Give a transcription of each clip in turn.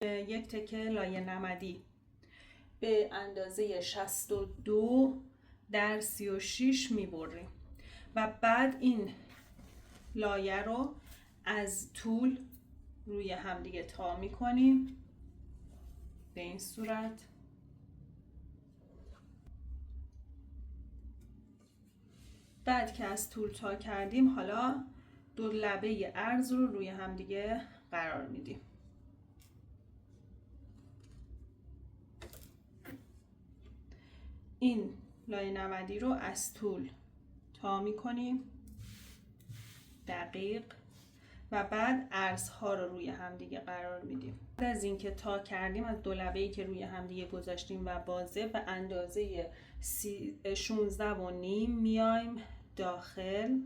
یک تکه لایه نمدی به اندازه 62 در 36 میبریم و بعد این لایه رو از طول روی همدیگه تا میکنیم به این صورت. بعد که از طول تا کردیم، حالا دو لبه عرض رو روی همدیگه قرار میدیم. این لایه نمدی رو از طول تا میکنیم دقیق و بعد عرضها رو روی همدیگه قرار میدیم. بعد از اینکه تا کردیم، از دو لبه‌ای که روی همدیگه گذاشتیم و بازه به اندازه 16.5 میایم داخل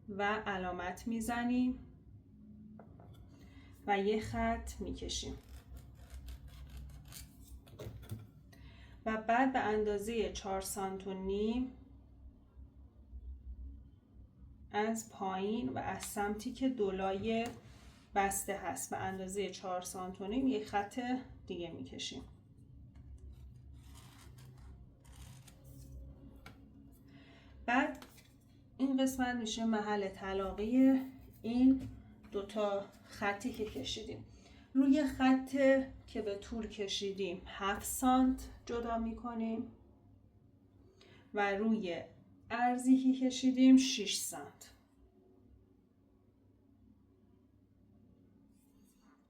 و علامت میزنیم و یه خط میکشیم و بعد به اندازه 4 سانت و نیم از پایین و از سمتی که دولای بسته هست به اندازه 4 سانت و نیم یک خط دیگه میکشیم. بعد این قسمت میشه محل تلاقی این دوتا خطی که کشیدیم. روی خط که به طول کشیدیم 7 سانت جدا میکنیم و روی عرضی که کشیدیم 6 سانت.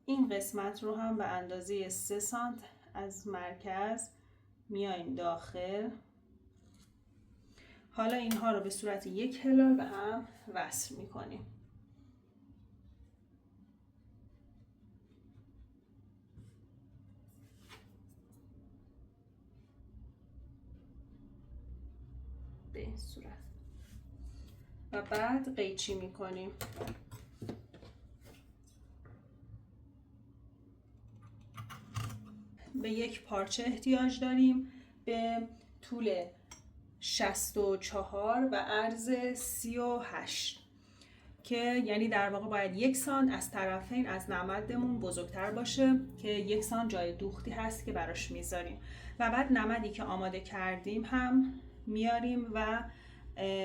این قسمت رو هم به اندازه 3 سانت از مرکز میایم داخل. حالا اینها رو به صورت یک هلال به هم وصل میکنیم. به این صورت و بعد قیچی میکنیم. به یک پارچه احتیاج داریم به طول 64 و عرض 38 که یعنی در واقع باید 1 سانت از طرفین از نمدمون بزرگتر باشه که 1 سانت جای دوختی هست که براش میذاریم و بعد نمدی که آماده کردیم هم میاریم و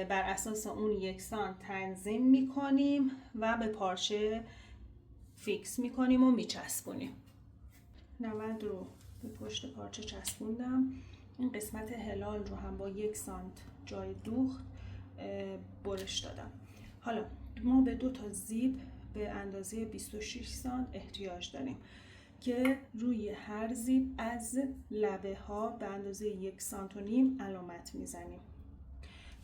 بر اساس اون 1 سانت تنظیم میکنیم و به پارچه فیکس میکنیم و میچسبونیم. نمد رو به پشت پارچه چسبوندم. این قسمت هلال رو هم با 1 سانت جای دوخت برش دادم. حالا ما به 2 تا زیپ به اندازه 26 سانت احتیاج داریم که روی هر زیپ از لبه ها به اندازه 1 سانت و نیم علامت میزنیم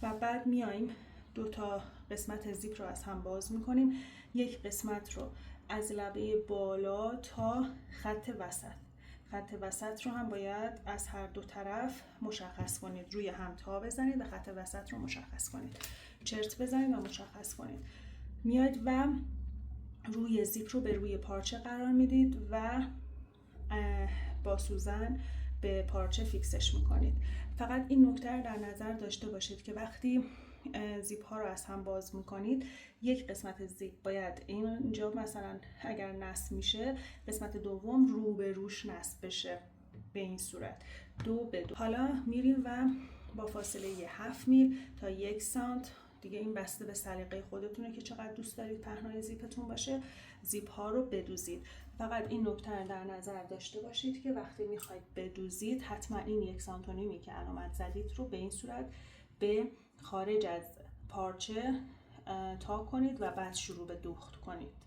و بعد میایم 2 تا قسمت زیپ رو از هم باز میکنیم. یک قسمت رو از لبه بالا تا خط وسط رو هم باید از هر دو طرف مشخص کنید. روی هم تا بزنید و خط وسط رو مشخص کنید. چرت بزنید و مشخص کنید. میاید و روی زیپ رو به روی پارچه قرار میدید و با سوزن به پارچه فیکسش میکنید. فقط این نکته رو در نظر داشته باشید که وقتی زیپ ها رو از هم باز میکنید، یک قسمت زیپ باید اینجا مثلا اگر نصب میشه قسمت دوم رو به روش نصب بشه به این صورت 2 به 2. حالا میریم و با فاصله 7 میر تا 1 سانت دیگه، این بسته به سلیقه خودتونه که چقدر دوست دارید پهنای زیپتون باشه، زیپ ها رو بدوزید. فقط این نکته رو در نظر داشته باشید که وقتی میخواید بدوزید حتما این 1 سانت و نیمی که علامت زدید رو به این صورت به خارج از پارچه تا کنید و بعد شروع به دوخت کنید.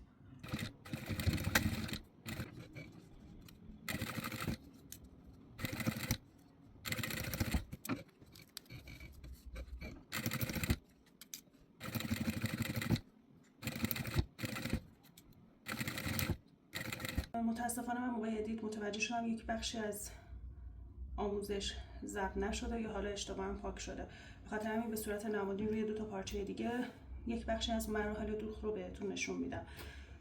متاسفانه من موقع ادیت متوجه شدم یک بخشی از آموزش ضبط نشده یا حالا اشتباها پاک شده. به خاطر همین به صورت نمادین روی 2 تا پارچه دیگه یک بخشی از مراحل دوخت رو بهتون نشون میدم.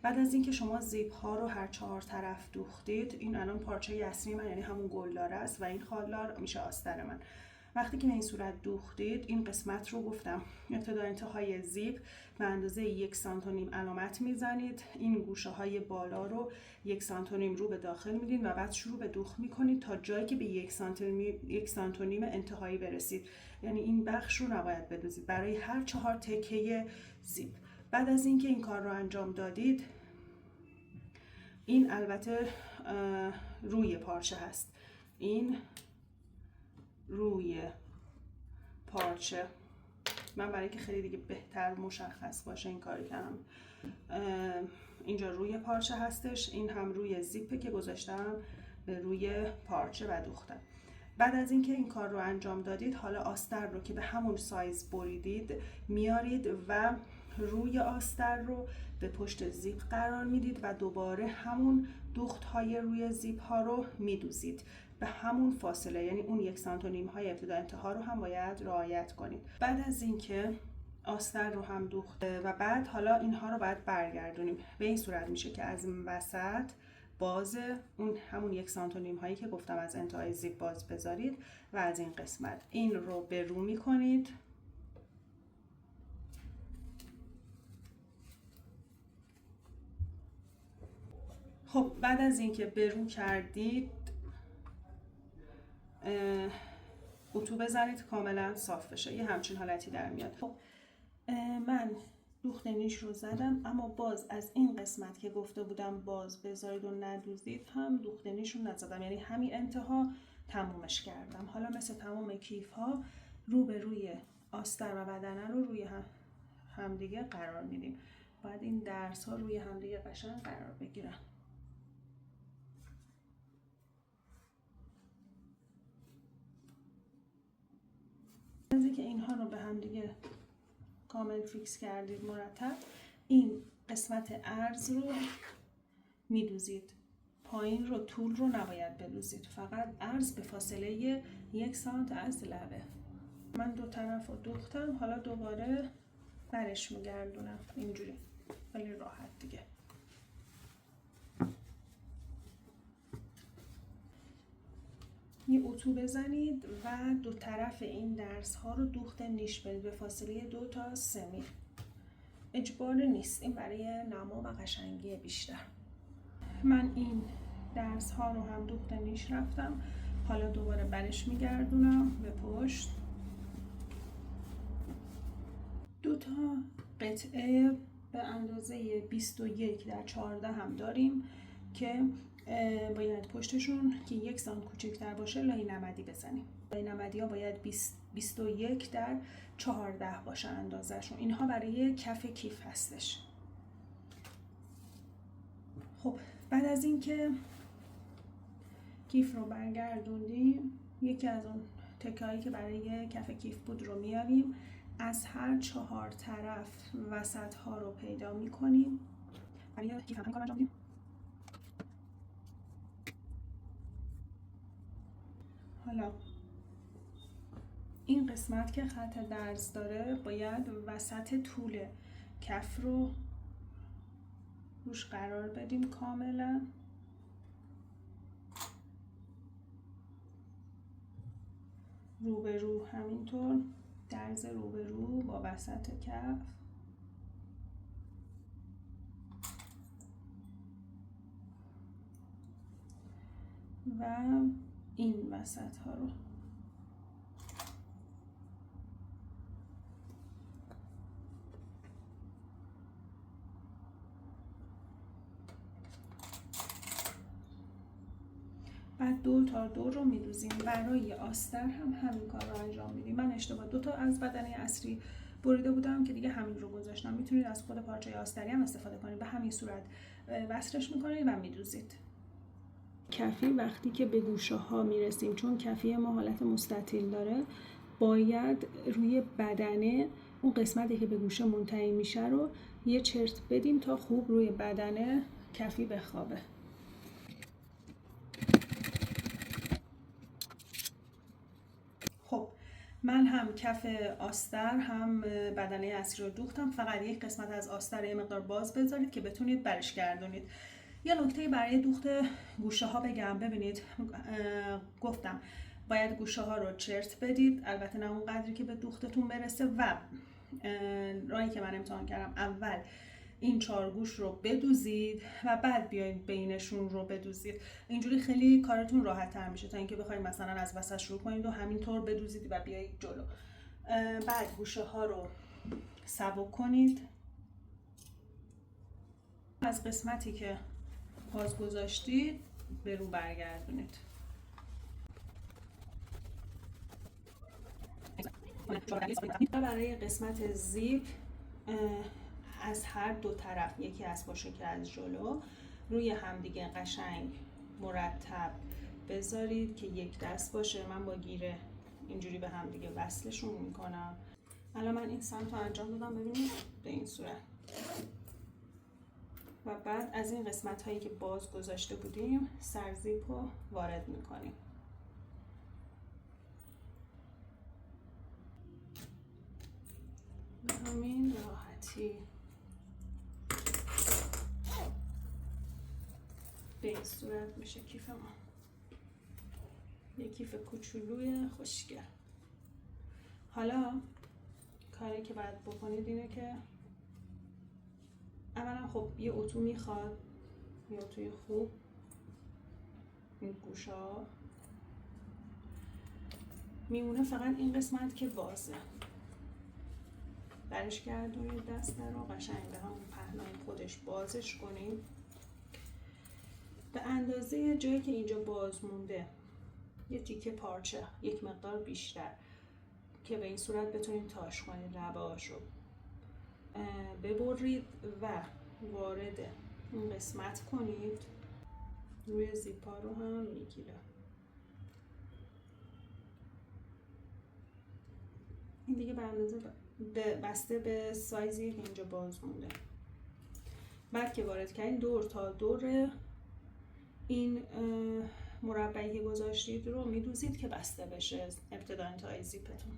بعد از اینکه شما زیپ ها رو هر 4 طرف دوختید، این الان پارچه اصلی من یعنی همون گلدار است و این خالدار میشه آستر من. وقتی که به این صورت دوختید، این قسمت رو گفتم ابتدا انتهای زیپ به اندازه 1 سانت و نیم علامت میزنید. این گوشه های بالا رو 1 سانت و نیم رو به داخل میدین و بعد شروع به دوخت میکنید تا جایی که به 1 سانت و نیم انتهایی برسید. یعنی این بخش رو نباید بدوزید برای هر 4 تکه زیپ. بعد از اینکه این کار رو انجام دادید، این البته روی پارچه هست، این روی پارچه، من برای که خیلی دیگه بهتر مشخص باشه این کاری کردم. اینجا روی پارچه هستش، این هم روی زیپه که گذاشتم به روی پارچه و دوختم. بعد از اینکه این کار رو انجام دادید، حالا آستر رو که به همون سایز بریدید میارید و روی آستر رو به پشت زیپ قرار میدید و دوباره همون دوخت های روی زیپ ها رو میدوزید به همون فاصله، یعنی اون 1 سانت و نیم های ابتدا انتها رو هم باید رعایت کنید. بعد از اینکه آستر رو هم دوخته و بعد حالا اینها رو باید برگردونیم. به این صورت میشه که از وسط باز اون همون 1 سانت و نیم هایی که گفتم از انتهای زیپ باز بذارید و از این قسمت این رو به رو میکنید. خب بعد از اینکه به رو کردید، اتو بزنید کاملا صاف بشه، یه همچین حالتی در میاد. خب من دوخت نیش رو زدم، اما باز از این قسمت که گفته بودم باز بذارید و ندوزید هم دوخت نیش رو نزدم، یعنی همین انتها تمومش کردم. حالا مثل تمام کیف ها رو به روی آستر و بدنه رو روی همدیگه قرار میدیم. باید این درس ها روی همدیگه قشنگ قرار بگیرن. از اینکه اینها رو به هم دیگه کامل فیکس کردید مرتب، این قسمت عرض رو میدوزید، پایین رو طول رو نباید بدوزید، فقط عرض به فاصله 1 سانت از لبه. من دو طرف رو دوختم، حالا دوباره برش میگردونم اینجوری، خیلی راحت دیگه. یه اتو بزنید و دو طرف این درس ها رو دوخت نیش بدید به فاصله 2 تا 3 میل. اجبار نیست، این برای نما و قشنگی بیشتر. من این درس ها رو هم دوخت نیش رفتم، حالا دوباره برش میگردونم به پشت. 2 تا قطعه به اندازه 21 در 14 هم داریم که باید پشتشون که 1 سانت کوچکتر باشه لای نمدی بزنیم. لای نمدی ها باید 21 در 14 باشه اندازهشون. اینها برای کف کیف هستش. خب بعد از اینکه کیف رو برگردوندیم، یکی از اون تکه‌هایی که برای کف کیف بود رو میاریم، از هر 4 طرف وسط ها رو پیدا میکنیم. برای کیف هم کار انجام میدیم. حالا این قسمت که خط درز داره باید وسط طول کف رو روش قرار بدیم کاملا. رو به رو همینطور، درز رو به رو با وسط کف. و این وسط ها رو بعد 2 تا 2 رو میدوزیم. برای آستر هم همین کار رو انجام میدیم. من اشتباه 2 تا از بدنه اصلی بریده بودم که دیگه همین رو گذاشتم. میتونید از خود پارچه آستری هم استفاده کنید. به همین صورت وصلش میکنید و میدوزید. کفی وقتی که به گوشه ها میرسیم، چون کفی ما حالت مستطیل داره، باید روی بدنه اون قسمتی که به گوشه منتهی میشه رو یه چرت بدیم تا خوب روی بدنه کفی بخوابه. خب من هم کف آستر هم بدنه اصلی رو دوختم، فقط یک قسمت از آستر یه مقدار باز بذارید که بتونید برش گردونید. یه نکته برای دوخت گوشه ها بگم. ببینید گفتم باید گوشه ها رو چرت بدید، البته نه اون قدری که به دوختتون برسه. و راهی که من امتحان کردم، اول این 4 گوش رو بدوزید و بعد بیاید بینشون رو بدوزید. اینجوری خیلی کارتون راحت تر میشه تا اینکه بخواید مثلا از وسط شروع کنید و همینطور بدوزید و بیایید جلو. بعد گوشه ها رو سبک کنید، از قسمتی که باز گذاشتید به رو برگردونید. برای قسمت زیپ از هر دو طرف، یکی از باشه که از جلو، روی همدیگه قشنگ مرتب بذارید که یک دست باشه. من با گیره اینجوری به همدیگه وصلشون میکنم. الان من این سمت رو انجام دادم، ببینید به این صورت. و بعد از این قسمت هایی که باز گذاشته بودیم سرزیپ رو وارد میکنیم. به همین راحتی به این صورت میشه کیف ما، یه کیف کوچولوی خوشگل. حالا کاری که باید بکنید اینه که اولا خب یه اتو میخواد، یه اتوی خوب، این گوشا میمونه فقط این قسمت که بازه. برش گردونید دست رو قشنگ به همون پهنای خودش بازش کنید به اندازه جایی که اینجا باز مونده، یه تیکه پارچه یک مقدار بیشتر، که به این صورت بتونید تاش کنید، لبه‌هاشو ببرید و وارد این قسمت کنید. روی زیپا رو هم میگیره. این دیگه به اندازه بسته به سایزی که اینجا باز مونده. بعد که وارد کردین دور تا دور این مربعی که گذاشتید رو میدوزید که بسته بشه ابتدا انتهای زیپتون.